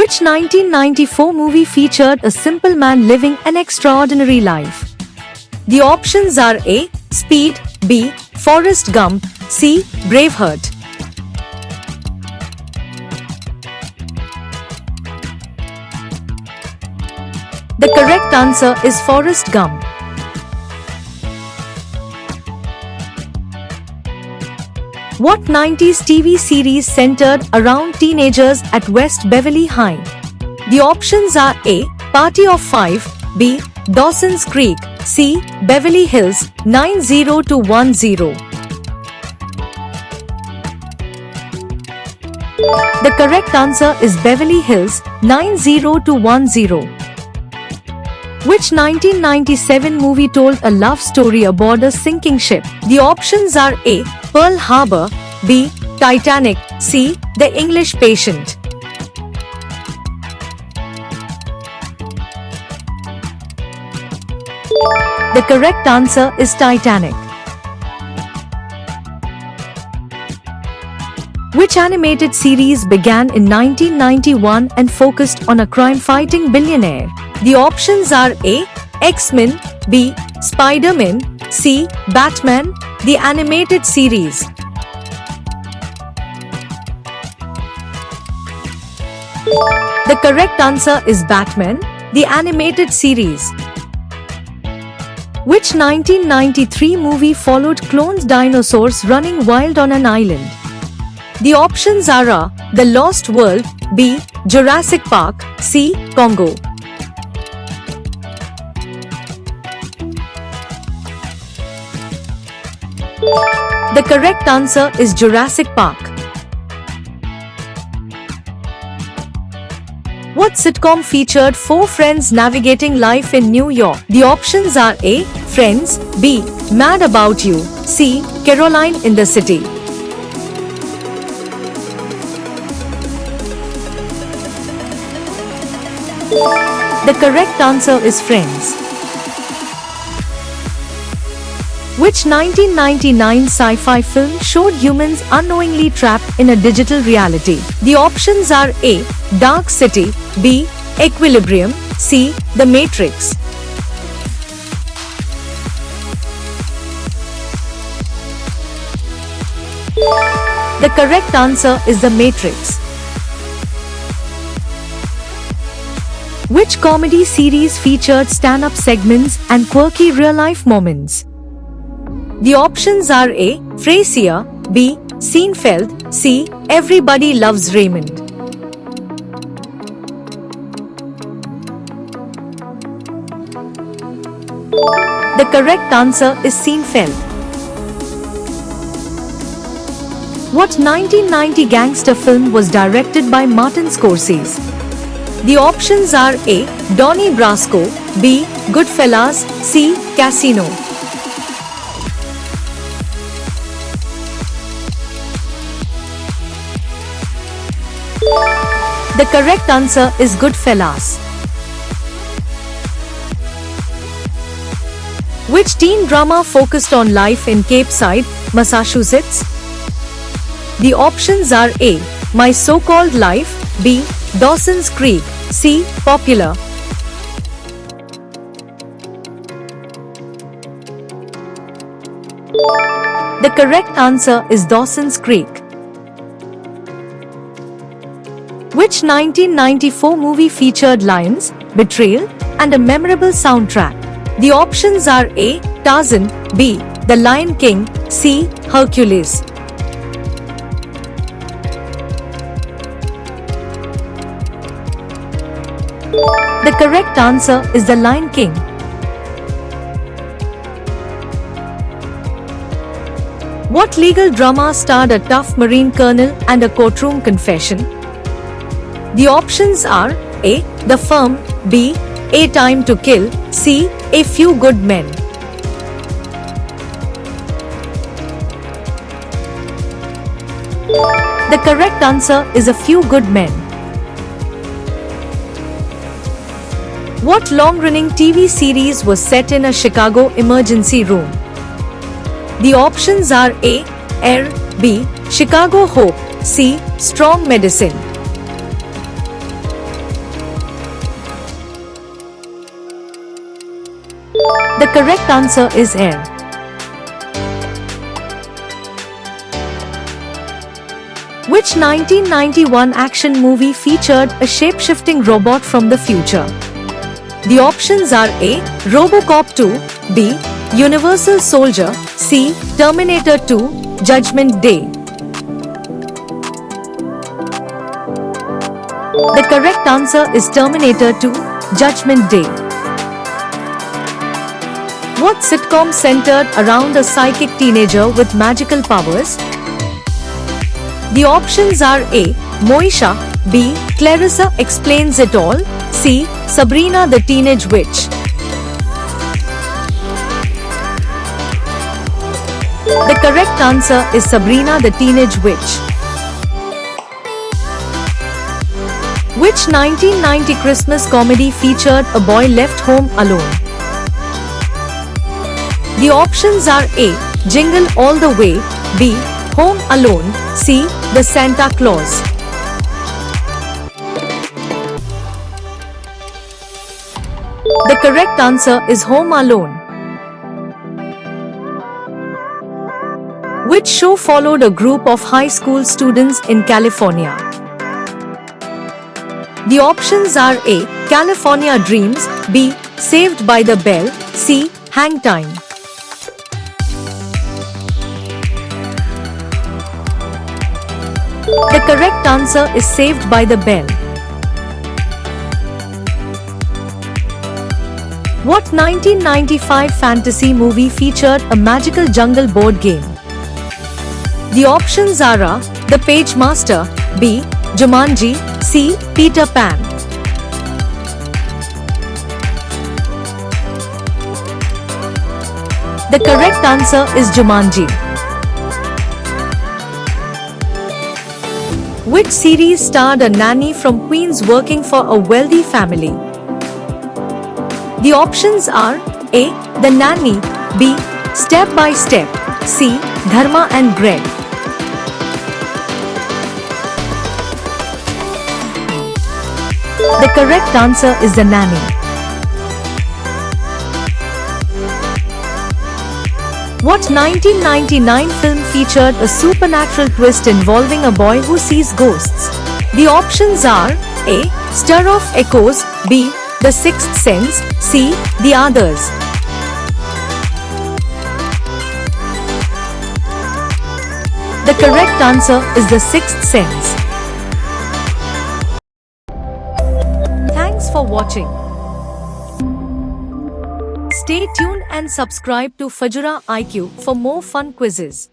Which 1994 movie featured a simple man living an extraordinary life? The options are A. Speed, B. Forrest Gump, C. Braveheart. The correct answer is Forrest Gump. What 90s TV series centered around teenagers at West Beverly High? The options are A. Party of Five, B. Dawson's Creek, C. Beverly Hills 90210. The correct answer is Beverly Hills 90210. Which 1997 movie told a love story aboard a sinking ship? The options are A. Pearl Harbor, B. Titanic, C. The English Patient. The correct answer is Titanic. Which animated series began in 1991 and focused on a crime-fighting billionaire? The options are A. X-Men, B. Spider-Man, C. Batman, the animated series. The correct answer is Batman, the animated series. Which 1993 movie followed cloned dinosaurs running wild on an island? The options are A. The Lost World, B. Jurassic Park, C. Congo. The correct answer is Jurassic Park. What sitcom featured four friends navigating life in New York? The options are A. Friends, B. Mad About You, C. Caroline in the City. The correct answer is Friends. Which 1999 sci-fi film showed humans unknowingly trapped in a digital reality? The options are A. Dark City, B. Equilibrium, C. The Matrix. The correct answer is The Matrix. Which comedy series featured stand-up segments and quirky real-life moments? The options are A. Frasier, B. Seinfeld, C. Everybody Loves Raymond. The correct answer is Seinfeld. What 1990 gangster film was directed by Martin Scorsese? The options are A. Donnie Brasco, B. Goodfellas, C. Casino. The correct answer is Goodfellas. Which teen drama focused on life in Cape Side, Massachusetts? The options are A. My So-Called Life, B. Dawson's Creek, C. Popular. The correct answer is Dawson's Creek. Which 1994 movie featured lions, betrayal, and a memorable soundtrack? The options are A. Tarzan, B. The Lion King, C. Hercules. The correct answer is The Lion King. What legal drama starred a tough Marine colonel and a courtroom confession? The options are A. The Firm, B. A Time to Kill, C. A Few Good Men. The correct answer is A Few Good Men. What long-running TV series was set in a Chicago emergency room? The options are A. Air, B. Chicago Hope, C. Strong Medicine. correct answer is air. Which 1991 action movie featured a shape-shifting robot from the future? The options are A. RoboCop 2, B. Universal Soldier, C. Terminator 2, Judgment Day. The correct answer is Terminator 2, Judgment Day. What sitcom centered around a psychic teenager with magical powers? The options are A. Moesha, B. Clarissa Explains It All, C. Sabrina the Teenage Witch. The correct answer is Sabrina the Teenage Witch. Which 1990 Christmas comedy featured a boy left home alone? The options are A. Jingle All the Way, B. Home Alone, C. The Santa Claus. The correct answer is Home Alone. Which show followed a group of high school students in California? The options are A. California Dreams, B. Saved by the Bell, C. Hang Time. The correct answer is Saved by the Bell. What 1995 fantasy movie featured a magical jungle board game? The options are A. The Page Master, B. Jumanji, C. Peter Pan. The correct answer is Jumanji. Which series starred a nanny from Queens working for a wealthy family? The options are A. The Nanny, B. Step by Step, C. Dharma and Greg. The correct answer is The Nanny. What 1999 film featured a supernatural twist involving a boy who sees ghosts? The options are A. Stir of Echoes, B. The Sixth Sense, C. The Others. The correct answer is The Sixth Sense. Thanks for watching. Stay tuned and subscribe to Fajura IQ for more fun quizzes.